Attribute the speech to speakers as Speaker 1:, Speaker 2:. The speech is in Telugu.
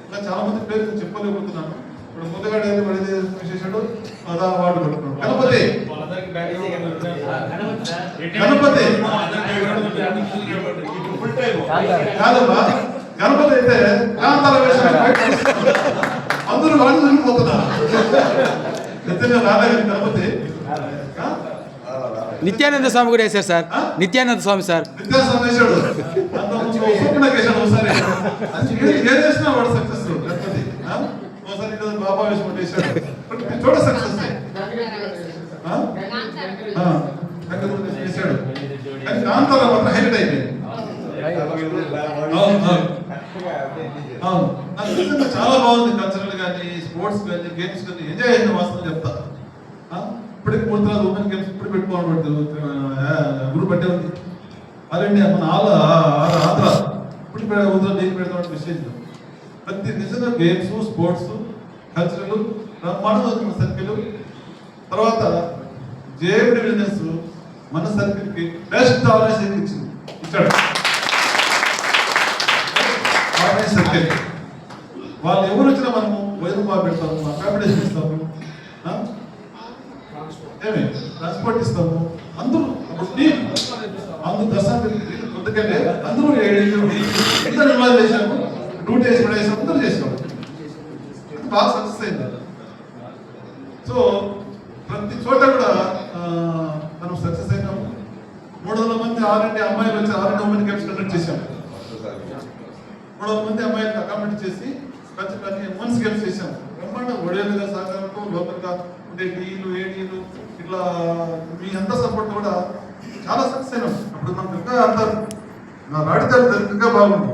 Speaker 1: ఇంకా చాలా మంది పేరు చెప్పలేకపోతున్నాను. ఇప్పుడు ముందుగా విశేషుడు అవార్డు పడుతున్నాడు. గణపతి గణపతి కాదమ్మా, గణపతి అయితే కాంతాల వేషాలు అందరూ వాళ్ళు తిరిగిపోతున్నారు. నిజంగా రాలేదు గణపతి.
Speaker 2: నిత్యానంద స్వామి కూడా వేశారు సార్. నిత్యానంద స్వామి సార్
Speaker 1: నిత్యానంద వేశాడు. ఒకసారి ఏం చేసినా వాడు సక్సెస్. గణపతి ఒకసారి బాబా వేషం వేశాడు, చూడ సక్సెస్ చేశాడు. కానీ కాంతాల మాత్రం హైలైట్ అయిపోయింది. చాలా బాగుంది. కల్చరల్ కానీ స్పోర్ట్స్ కానీ గేమ్స్ కానీ ఎంజాయ్ అయిన వాస్తవం చెప్తా. ఇప్పటికి మూడు ఉమెన్ గేమ్స్ ఇప్పుడు పెట్టుకోవాలి గ్రూప్ అంటే ఉంది. అదే మన ఆంధ్ర ఇప్పుడు నీకు పెడతామని మెసేజ్. ప్రతి నిజంగా గేమ్స్ స్పోర్ట్స్ కల్చరల్ బ్రహ్మాండ సర్కిల్. తర్వాత జేఎండి బిజినెస్ మన సర్కిల్కి బెస్ట్ ఆర్గనైజేషన్ ఇచ్చాడు. సర్కిల్ వాళ్ళు ఎవరు వచ్చినా మనము వైద్యం బాగా పెడతాము, అకామిడేషన్ ఇస్తాము, ఏమి ట్రాన్స్పోర్ట్ ఇస్తాము. అందరూ అందరూ దర్శనం ఎందుకంటే అందరూ ఇద్దరు ఇన్వాల్వ్ చేశాము, డ్యూటీ వేసి పడేసాము, అందరూ చేసాము. బాగా సక్సెస్ అయింది. సో ప్రతి చోట కూడా మనం సక్సెస్ అయినాము. 300 మంది ఆర్ఎండి అమ్మాయిలు వచ్చి ఆర్ఎండి ఉమెన్ గేమ్స్ కండక్ట్ చేశాము. 300 మంది అమ్మాయిలకు అకామిడేట్ చేసి ఖచ్చితంగా ఉమెన్స్ గేమ్స్ చేశాము. బ్రహ్మాండ ఒడేలుగా సహకారంతో లోకల్గా ఉండే టీలు ఏడీలు ఇట్లా మీ అంతా సపోర్ట్ కూడా చాలా సక్సెస్ అయినాం. అప్పుడు మనకు ఇంకా అంటారు నా రాడితే ఇంకా బాగుంది.